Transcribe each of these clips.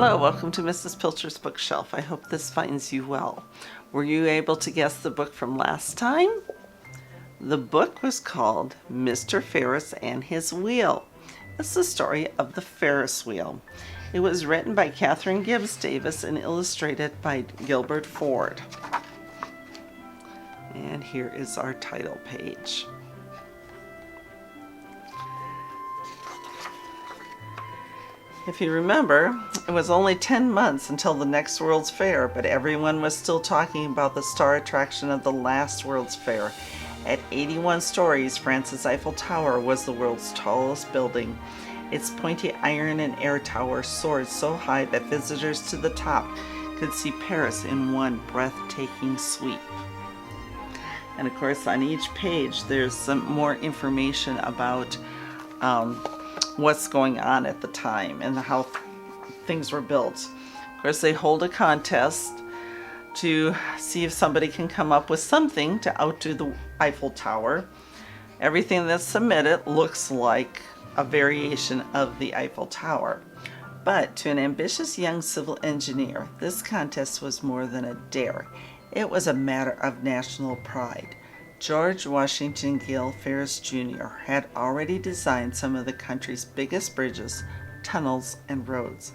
Hello, welcome to Mrs. Pilcher's Bookshelf. I hope this finds you well. Were you able to guess the book from last time? The book was called Mr. Farris and His Wheel. It's the story of the Ferris Wheel. It was written by Kathryn Gibbs Davis and illustrated by Gilbert Ford. And here is our title page. If you remember, it was only 10 months until the next World's Fair, but everyone was still talking about the star attraction of the last World's Fair. At 81 stories, France's Eiffel Tower was the world's tallest building. Its pointy iron and air tower soared so high that visitors to the top could see Paris in one breathtaking sweep. And of course, on each page, there's some more information about what's going on at the time and how things were built. Of course, they hold a contest to see if somebody can come up with something to outdo the Eiffel Tower. Everything that's submitted looks like a variation of the Eiffel Tower. But to an ambitious young civil engineer, this contest was more than a dare. It was a matter of national pride. George Washington Gill Ferris Jr. had already designed some of the country's biggest bridges, tunnels, and roads.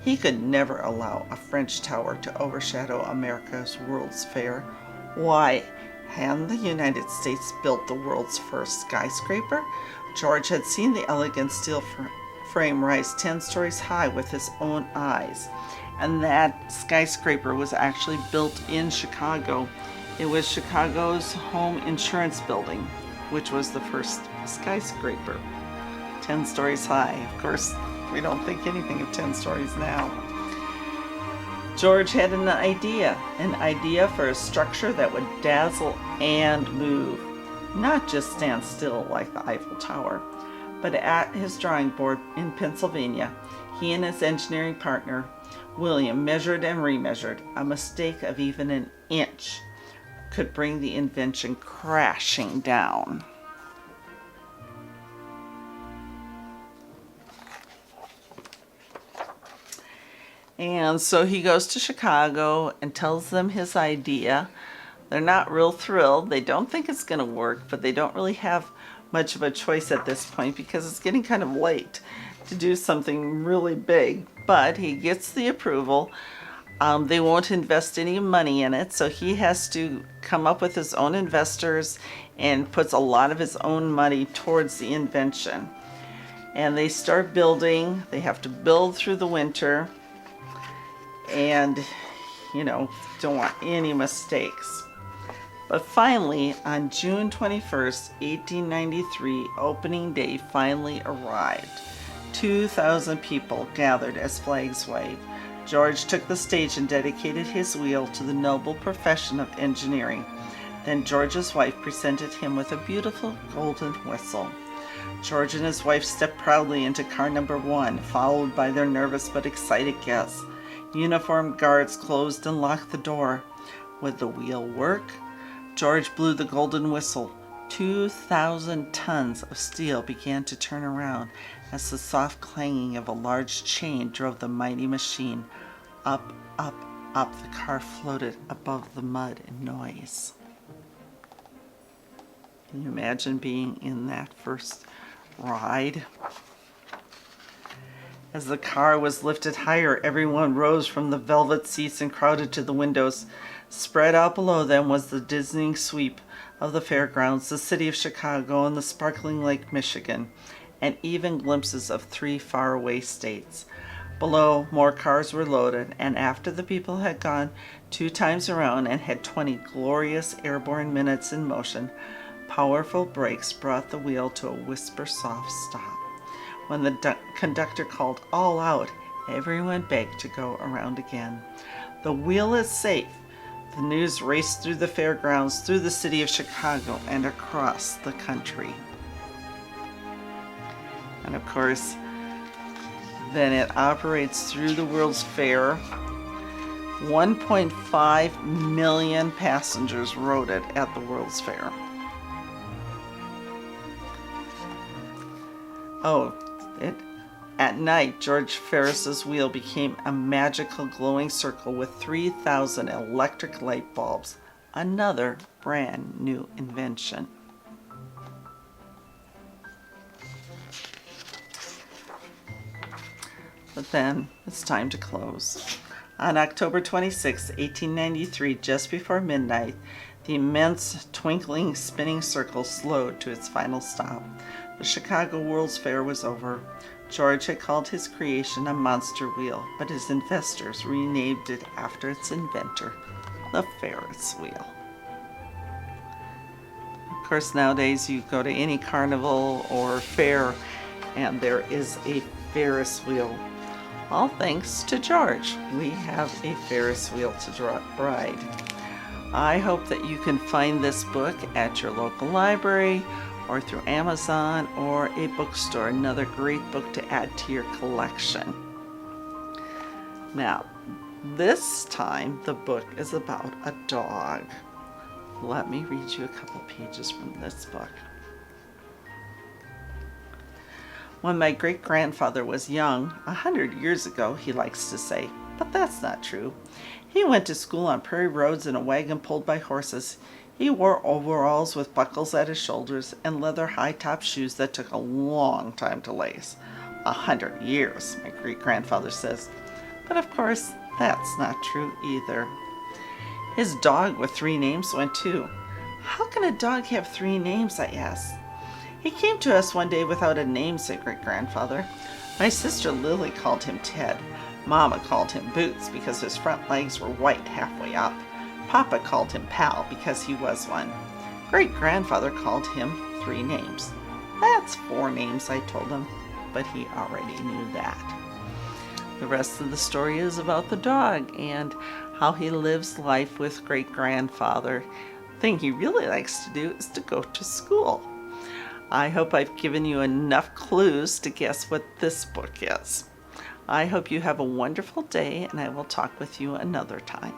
He could never allow a French tower to overshadow America's World's Fair. Why? Hadn't the United States built the world's first skyscraper? George had seen the elegant steel frame rise 10 stories high with his own eyes. And that skyscraper was actually built in Chicago. It was Chicago's home insurance building, which was the first skyscraper, 10 stories high. Of course, we don't think anything of 10 stories now. George had an idea for a structure that would dazzle and move, not just stand still like the Eiffel Tower. But at his drawing board in Pennsylvania, he and his engineering partner, William, measured and remeasured. A mistake of even an inch could bring the invention crashing down. And so he goes to Chicago and tells them his idea. They're not real thrilled. They don't think it's going to work, but they don't really have much of a choice at this point because it's getting kind of late to do something really big. But he gets the approval. They won't invest any money in it, so he has to come up with his own investors and puts a lot of his own money towards the invention. And they start building. They have to build through the winter and, don't want any mistakes. But finally, on June 21st, 1893, opening day finally arrived. 2,000 people gathered as flags waved. George took the stage and dedicated his wheel to the noble profession of engineering. Then George's wife presented him with a beautiful golden whistle. George and his wife stepped proudly into car number 1, followed by their nervous but excited guests. Uniformed guards closed and locked the door. Would the wheel work? George blew the golden whistle. 2,000 tons of steel began to turn around as the soft clanging of a large chain drove the mighty machine. Up, up, up, the car floated above the mud and noise. Can you imagine being in that first ride? As the car was lifted higher, everyone rose from the velvet seats and crowded to the windows. Spread out below them was the dizzying sweep of the fairgrounds, the city of Chicago, and the sparkling Lake Michigan, and even glimpses of 3 faraway states. Below, more cars were loaded, and after the people had gone 2 times around and had 20 glorious airborne minutes in motion, powerful brakes brought the wheel to a whisper-soft stop. When the conductor called all out, everyone begged to go around again. The wheel is safe. The news raced through the fairgrounds, through the city of Chicago, and across the country. And of course, then it operates through the World's Fair. 1.5 million passengers rode it at the World's Fair. Oh, At night, George Ferris's wheel became a magical glowing circle with 3,000 electric light bulbs, another brand new invention. But then it's time to close. On October 26, 1893, just before midnight, the immense, twinkling, spinning circle slowed to its final stop. The Chicago World's Fair was over. George had called his creation a monster wheel, but his investors renamed it after its inventor, the Ferris Wheel. Of course, nowadays you go to any carnival or fair, and there is a Ferris wheel. All thanks to George, we have a Ferris wheel to ride. I hope that you can find this book at your local library or through Amazon or a bookstore. Another great book to add to your collection. Now, this time the book is about a dog. Let me read you a couple pages from this book. When my great-grandfather was young, 100 years ago, he likes to say, but that's not true. He went to school on prairie roads in a wagon pulled by horses. He wore overalls with buckles at his shoulders and leather high-top shoes that took a long time to lace. 100 years, my great-grandfather says. But of course, that's not true either. His dog with 3 names went too. How can a dog have 3 names, I asked. He came to us one day without a name, said great-grandfather. My sister Lily called him Ted. Mama called him Boots because his front legs were white halfway up. Papa called him Pal because he was one. Great-grandfather called him 3 names. That's 4 names, I told him, but he already knew that. The rest of the story is about the dog and how he lives life with great-grandfather. The thing he really likes to do is to go to school. I hope I've given you enough clues to guess what this book is. I hope you have a wonderful day, and I will talk with you another time.